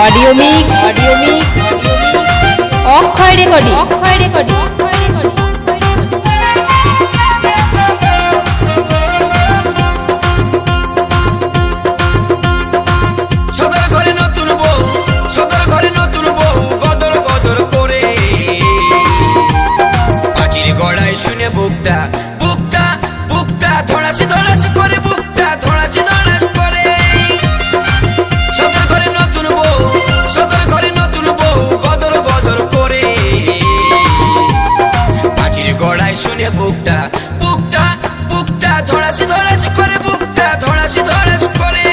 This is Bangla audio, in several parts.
অডিও মিক্স অক্ষয় রেকর্ডিং সদর ঘরে নতুন বউ গদর গদর করে পাঁচির গড়ায় শুনে বুকটা বুকটা বুকটা ধড়াসি ধড়াসি করে বুকটা ধড়াসি ধড়াস করে সদর ঘরে নতুন বউ গদর গদর করে পাঁচির গড়ায় শুনে বুকটা বুকটা বুকটা ধড়াসি ধড়াসি করে বুকটা ধড়াসি ধড়াস করে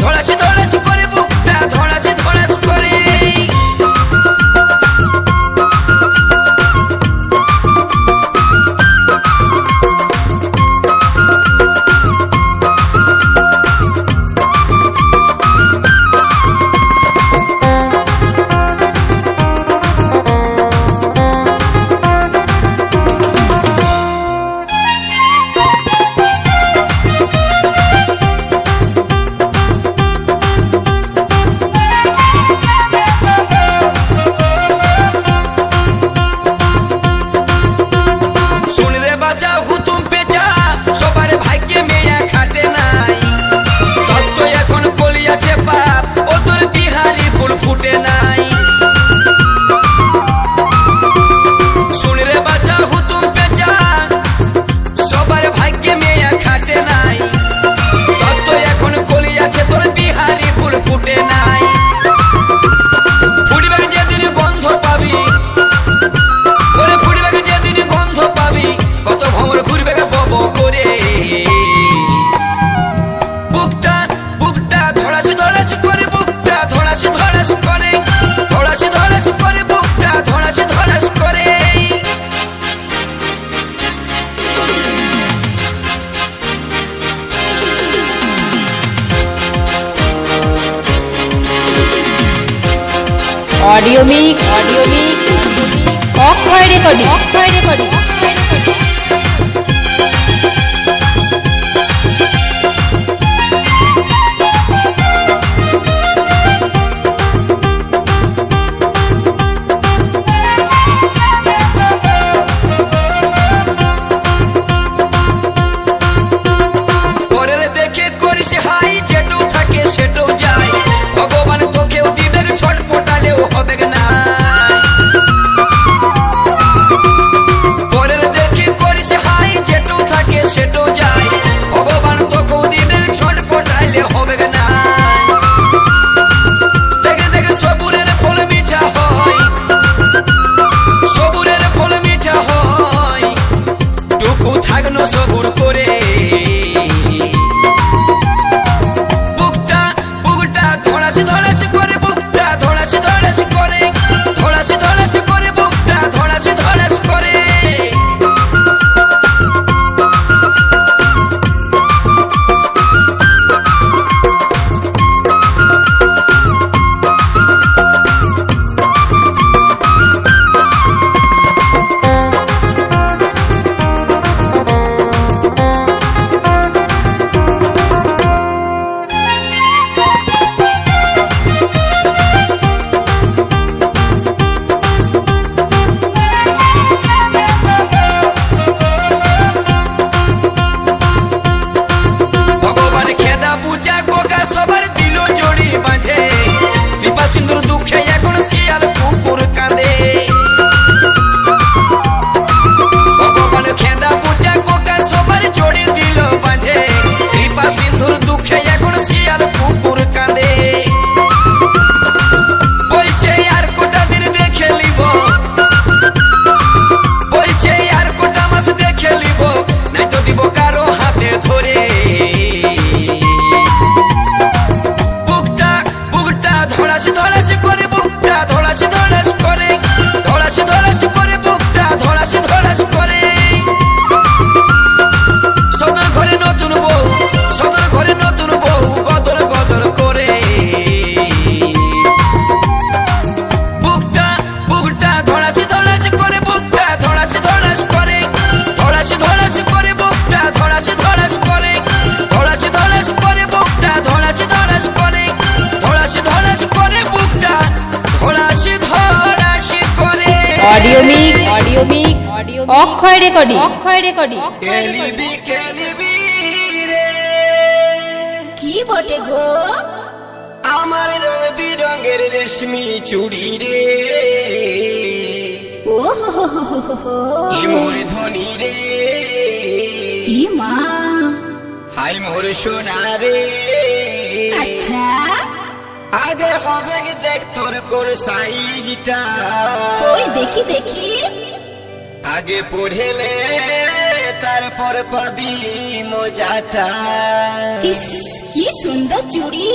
ধড়াসি ধড়াসি করে বুকটা ধড়াসি ধড়াস করে অডিও মিক্স অক্ষয় রেকর্ডিং পরের দেখে করিস হাই যেটু থাকে সেটু যায় ভগবান তোকেও দিবে ছটপটালেও হবে না পরের দেখে করিস হাই যেটু থাকে সেটু যায় ভগবান তোকেও দিবে ছটপটালে হবে না দেখে দেখে সবুরের ফল মিঠা হয় টুকু থাকনো সবুর করে ধড়াসি ধড়াসি করে বুকটা ধড়াসি ধড়াসি করে ধড়াসি ধড়াসি করে বুকটা ধড়াসি ধড়াস করে অডিও মিক্স অক্ষয় রেকর্ডিং কেলিবি কেলিবি রে কি বটে গো? আমার রং বিরঙের রেশমি চুড়ি রে ও হো হো হো হো হো। ই মোর ধনী রে ই মা, হাই মোর সোনা রে আচ্ছা আগে হবে কি দেখ তোর কোর সাইজটা ওই দেখি দেখি। আগে পড়েলে তারপর পাবি মজাটা ইস কি সুন্দর চুড়ি।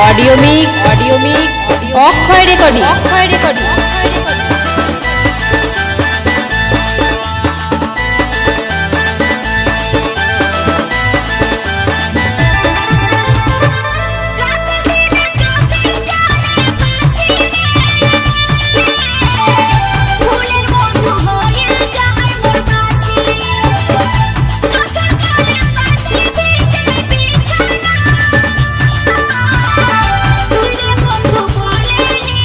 অডিও মিক্স অক্ষয় রেকর্ডিং তুই রে বন্ধু বলে নি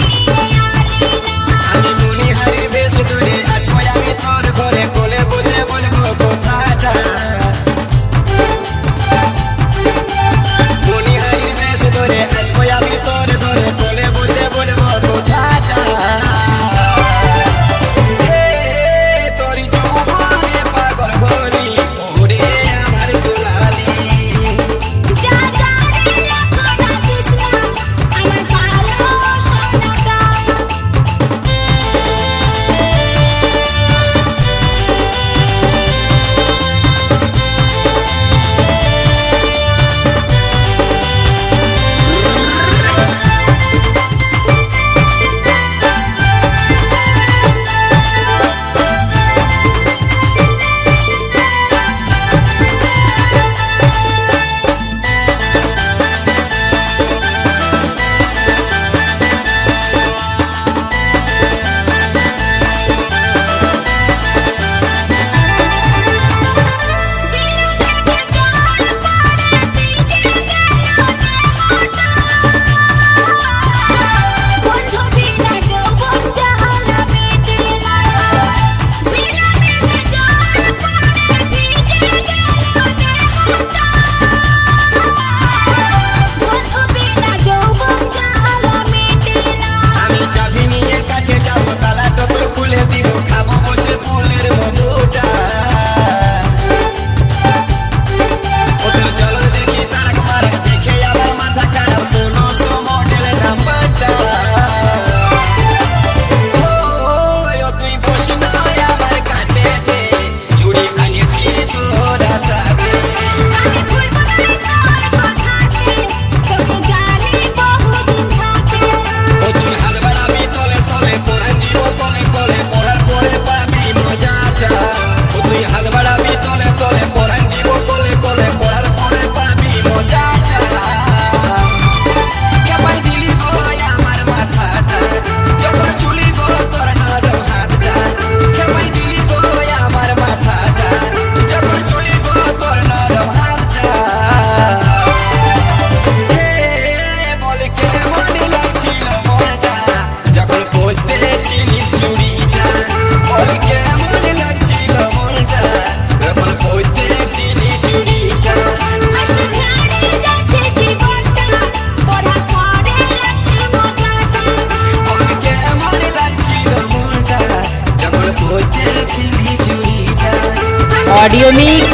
অডিও মিক্স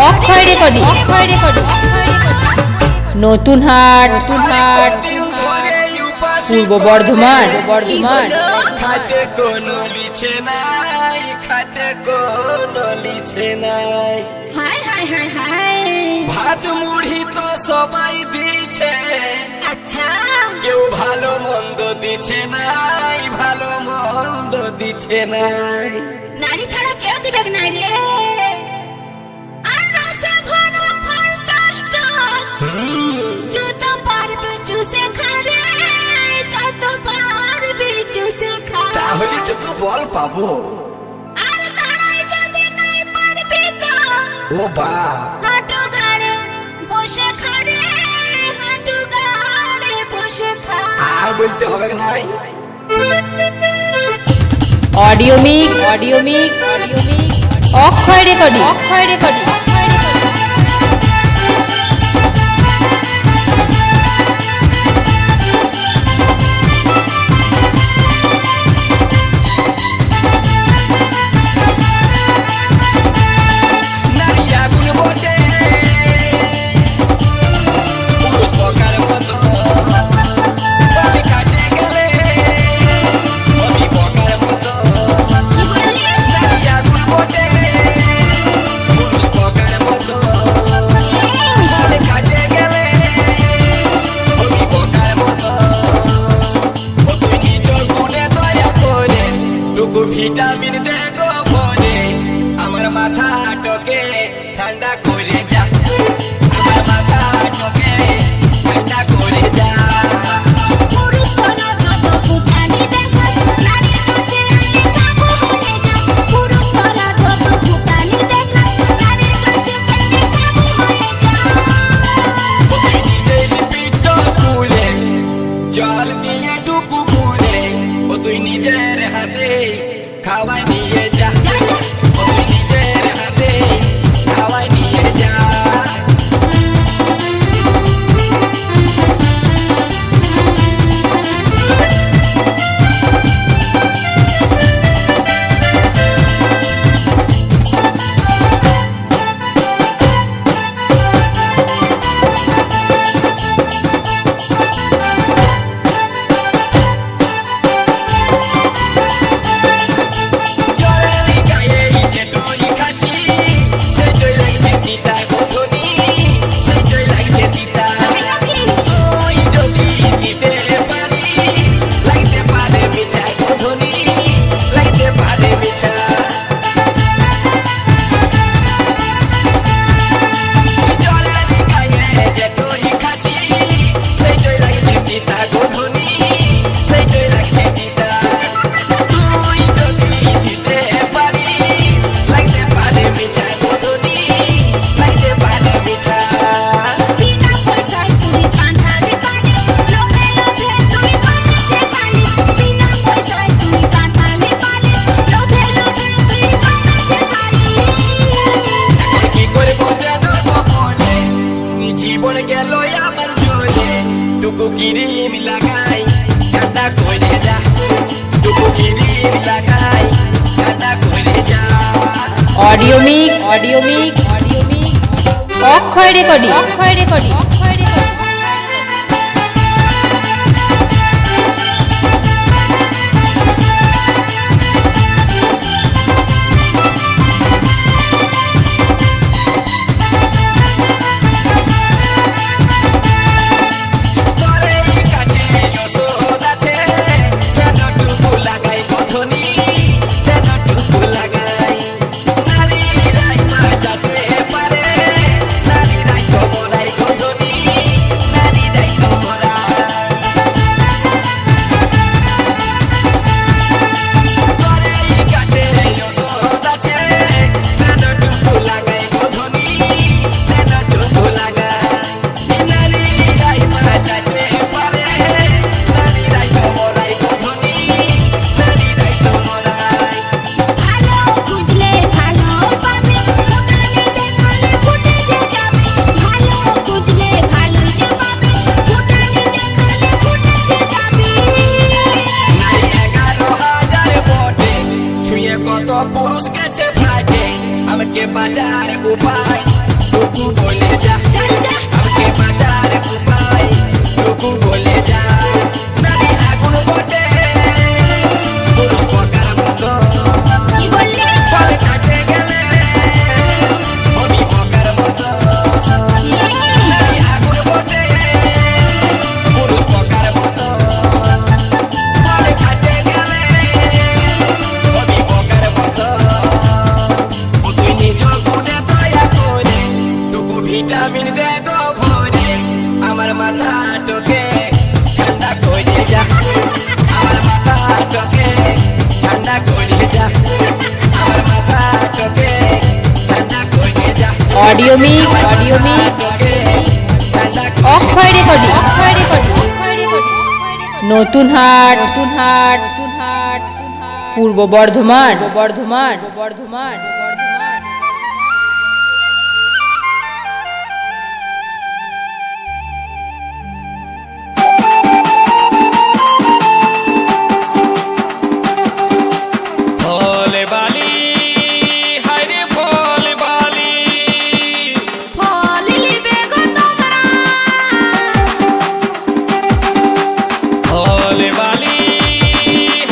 অক্ষয় রেকর্ডিং নতুন হাট পূর্ব বর্ধমান খাতে কোনো লিছে নাই, খাতে কোনো লিছে নাই। হায় হায় হায় হায় ভাত মুড়ি তো সবাই দিচ্ছে, আচ্ছা কেউ ভালো মন্দ দিচ্ছে নাই, ভালো মন্দ দিচ্ছে নাই। নারী ছাড়া কেউ দিবে না রে। আর রসে ভরা ফান্টাস্টাস যত পারবে চুষে খা রে, যত পারবে চুষে খা। তাহলে টুকু বল পাবো। আর তারাই যদি নাই পারবে তো ও বা হাঁটু গাড়ে বসে খা রে, হাঁটু গাড়ে বসে খা। আর বলতে হবে নাই। অডিও মিক্স অক্ষয় রেকর্ডিং নারী আগুন বটে, পুরুষ পকার মতো, বলে কাটে গেলে আমি পকার মতো। কি বললি? নারী আগুন বটে, পুরুষ পকার মতো, বলে কাটে গেলে আমি পকার মতো। ও তুই নিজ গুণে দয়া করে টুকু ভিটামিন দে গো বলে, আমার মাথা টকে ঠান্ডা করে যা, আমার মাথা টকে ঠান্ডা করে যা। পুরুষ তোরা যত ফুটানি দেখাস, নারীর কাছে এলে কাবু হয়ে যাস। পুরুষ তোরা যত ফুটানি দেখাস, নারীর কাছে এলে কাবু হয়ে যাস। ও তুই নিজের পিঠ খুলে জল নিয়ে টুকু খুলে, ও তুই নিজের হাতে খাওয়াই নিয়ে যা, যা যা ও তুই নিজের হাতে খাওয়াই নিয়ে যা। জলের গায়ে যেটুই খাচ্ছি, সেটাই লাগছে তিতা গধুনি, সেটাই লাগছে তিতা। তুই যদি দিতে পারিস, লাগতে পারে মিঠা গধুনি, লাগতে পারে মিঠা। জলের গায়ে যেটুই খাচ্ছি, সেটাই লাগছে তিতা গধুনি, সেটাই লাগছে তিতা। তুই যদি দিতে পারিস, লাগতে পারে মিঠা গধুনি, লাগতে পারে মিঠা। বিনা পয়সায় তুই কাঁঠালি পালিস, লোভে লোভে তুই কমেছে খালিস। বিনা পয়সায় তুই কাঁঠালি পালিস, লোভে লোভে তুই কমেছে খালিস। কি করে বোঝানো বলে, জীবন গেল আমার চলে, টুকু কিরিম লাগাই ঠান্ডা করে যা, টুকু কিরিম লাগাই ঠান্ডা করে যা। অডিও মিক্স অক্ষয় রেকর্ডিং তোর এই কাছে ওষুধ আছে, যেন টুকু লাগাই গধুনি, যেন টুকু লাগাই। নারীরাই বাঁচাতে পারে, নারীরাই তো মরাই গধুনি, ভিটামিন দেখো ভরে আমার মাথা টোকে ঠান্ডা করে যা আমার মাথা টোকে ঠান্ডা করে যা আমার মাথা টোকে ঠান্ডা করে যা অডিও মিক্স টোকে ঠান্ডা অক্ষয় রেকর্ডিং নতুন হাট পূর্ব বর্ধমান ফলে বালি হায়রে ফল বালি ফল লিবে গো তোমরা ফল বালি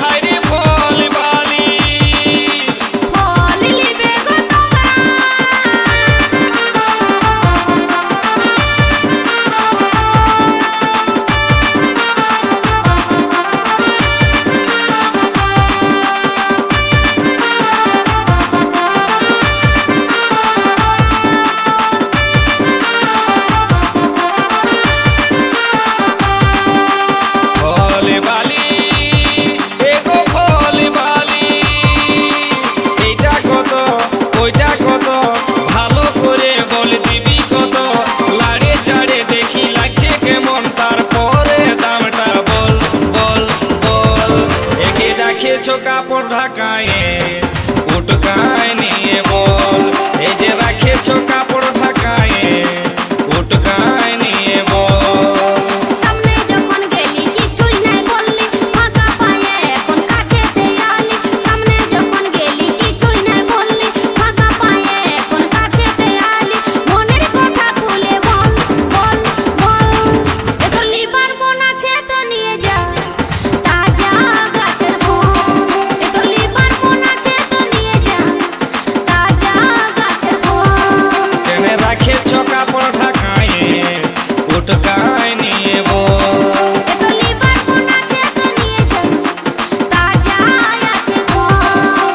হায়রে ফল বালি ফল লিবে গো তোমরা ফল বালি এগো ফল বালি এইটা কত ওইটা কত ভালো করে বল দিবি কত লাড়ে চাড়ে দেখি লাগছে কেমন তারপরে দামটা বল বল বল একে রাখেছো কাপড় ঢাকায় উটকায় নিয়ে বল এই যে রাখেছো কাপড় ঢাকায় উটকায় নিয়ে বল সামনে যখন গেলি কিছুই নাই বললি ফাঁকা পায়ে এখন কাছেতে আলি সামনে যখন গেলি কিছুই নাই বললি ফাঁকা পায়ে এখন কাছেতে আলি মনের কথা খুলে বল বল বল এতো লিবার মন আছে তো নিয়ে যা তাজা গাছের ফল এতো লিবার মন আছে তো নিয়ে যা তাজা গাছের ফল টেনে রাখেছো কাপড় ঢাকায় উটকায় নিয়ে বল এতো লিবার মন আছে তো নিয়ে যা তাজা আছে ফল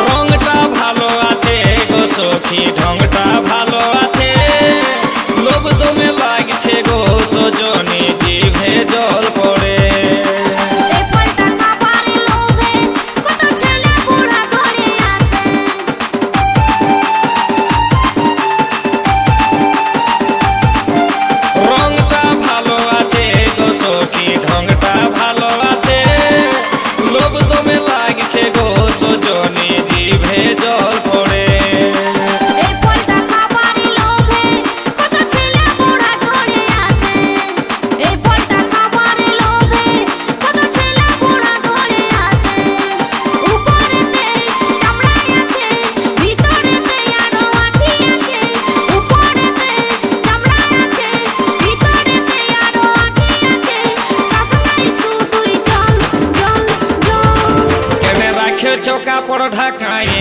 রংটা ভালো আছে গো সখী ঢংটা ভালো আছে লোভ দমে লাগছে গো সজনী জিভে জল পড়ে এই ফলটা খাবারে লোভে কত ছেলে বুড়া ধরে আসে রংটা ভালো আছে গো সখী ঢংটা ভালো আছে লোভ দমে লাগছে গো সজনী জিভে জল পড়ে এই ফলটা খাবারে লোভে কত ছেলে বুড়া ধরে আসে এই ফলটা খাবারে লোভে কত ছেলে বুড়া ধরে আসে উপরেতে চামড়ায় আছে ভিতরেতে আরো আঠি আছে উপরেতে চামড়ায় আছে ভিতরেতে আরো আঠি আছে শাসনাই শুধুই জল জল জল কেনে রাখেছো কাপড় ঢাকায়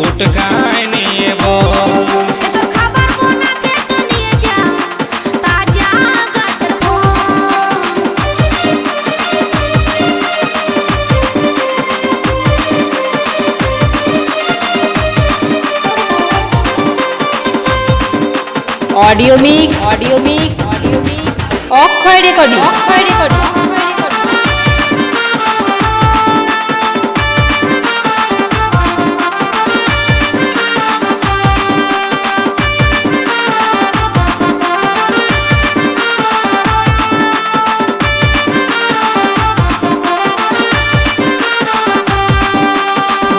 উটকায় নিয়ে বল এতো খাবার মন আছে তো নিয়ে যা তাজা গাছের ফল অডিও মিক্স অক্ষয় রেকর্ডিং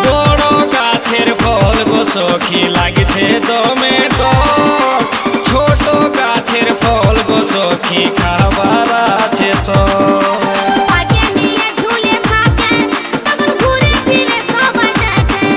বড় গাছের ফল গো সখী লাগছে দমে টক ছোট গাছের ফল গো সখী খাবার আছে সব পাকে নিয়ে ঝুলে থাকে তখন ঘুরে ফিরে সবাই দেখে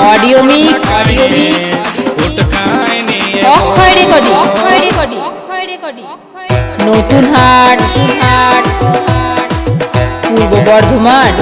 অডিও মিক্স উটকায় নিয়ে অক্ষয় রেকর্ডিং নতুন হাট পূর্ব বর্ধমান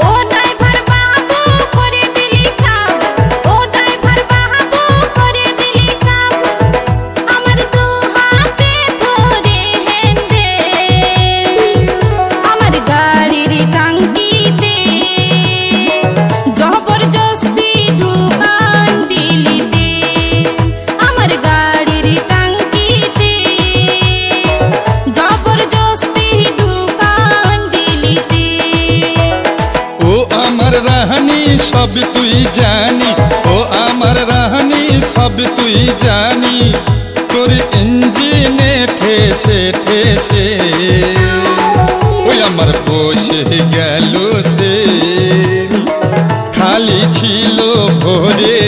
ও ড্রাইভার বাবু করে দিলি কাম ও ড্রাইভার বাবু করে দিলি কাম আমার দু হাতে ধরে হেন্দে আমার গাড়ির টাঙ্কিতে জবরদস্তি ঢুকান দিলিতে আমার গাড়ির টাঙ্কিতে জবরদস্তি ঢুকান দিলিতে ও আমার রাহানি সব তুই জানি ও আমার রাহানি সব তুই জানি তোর ইঞ্জিনে ঠেসে ঠেসে ওই আমার বসে গেল সে খালি ছিল ভরে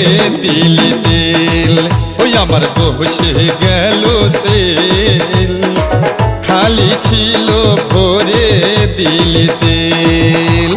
দিল দিল ওই আমার বসে গেল সে খালি ছিল ভরে দিল দিল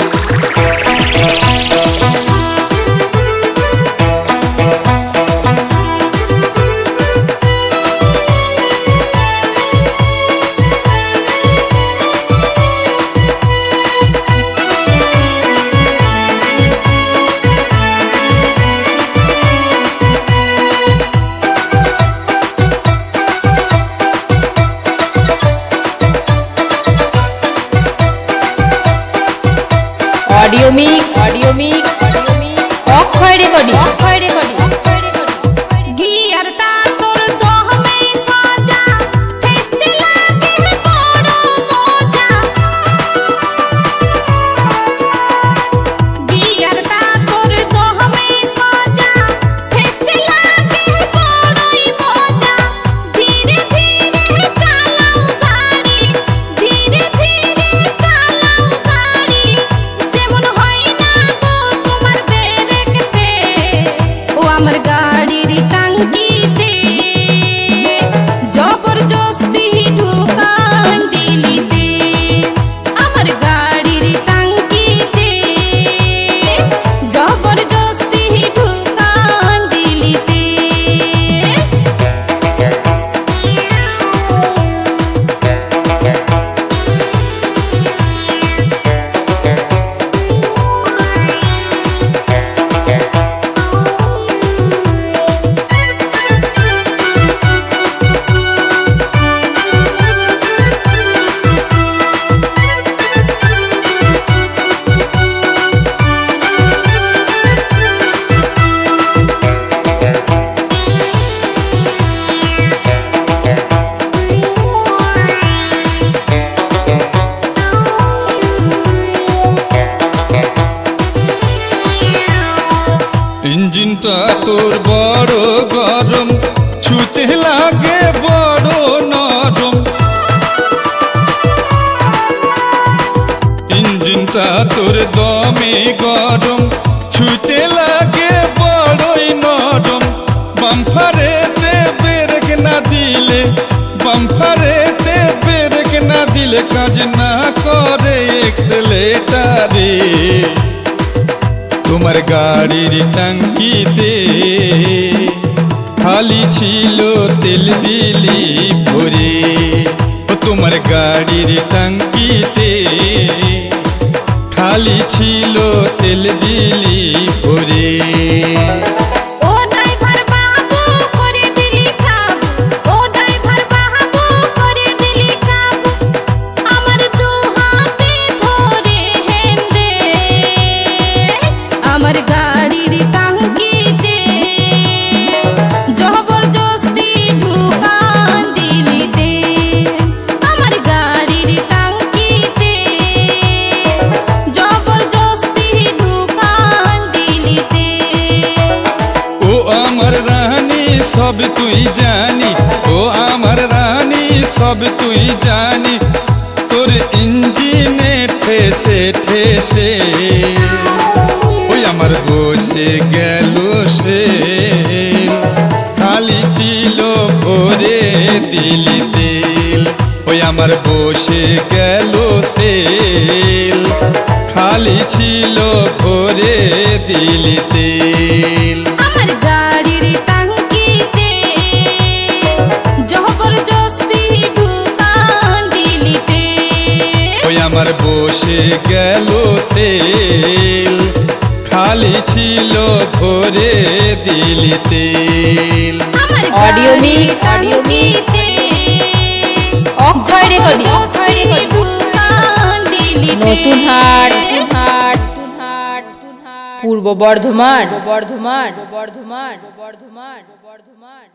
অডিও মিক্স অক্ষয় রেকর্ডিং গিয়ারটা তোর দহমে সজা ফেস্তে লাগে বড় মজা গিয়ারটা তোর দহমে সজা ফেস্তে লাগে বড়ই মজা ধীরে ধীরে চালাও গাড়ি ধীরে ধীরে চালাও গাড়ি যেমন হয় না গো তোমার ব্রেকতে ও আমার গাড়ির টাঙ্কিতে জবরদস্তি ঢুকান দিলিতে আমার গাড়ির টাঙ্কিতে জবরদস্তি ঢুকান দিলিতে ইঞ্জিনটা তোর বড় গরম ছুতে লাগে বড় নরম ইঞ্জিনটা তোর দমে গরম ছুতে লাগে বড়ই নরম বাম্পারেতে ব্রেক না দিলে বাম্পারেতে ব্রেক না দিলে কাজ না করে এক্সেলেটারে তোমার গাড়ির টাঙ্কিতে খালি ছিল তেল দিলি ভরে ও তোমার গাড়ির টাঙ্কিতে খালি ছিল তেল দিলি ভরে ও ড্রাইভার বাবু করে দিলি কাম ও ড্রাইভার বাবু করে দিলি কাম আমার দু হাতে ধরে হেন্দে আমার গাড়ির টাঙ্কিতে জবরদস্তি ঢুকান দিলিতে আমার গাড়ির টাঙ্কিতে সব তুই জানি, ও আমার রানী সব তুই জানি, তোর ইঞ্জিনে ঠেসে ঠেসে ওই আমার বসে গেল সে, খালি ছিল ভরে দিলি তেল, ওই আমার বসে গেল সেল, খালি ছিল ভরে দিলি তেল। আমার গাড়ির টাঙ্কিতে জবরদস্তি ঢুকান দিলিতে, ওই আমার বসে গেল সেল, খালি ছিল ভরে দিলি তেল। আমার অডিও মিক্স, গাড়ির অডিও মিক্স, টাঙ্কিতে অক্ষয় রেকর্ডিং, জবরদস্তি ঢুকান দিলিতে। নতুন হাট, পূর্ব বর্ধমান, বর্ধমান, বর্ধমান, বর্ধমান, বর্ধমান।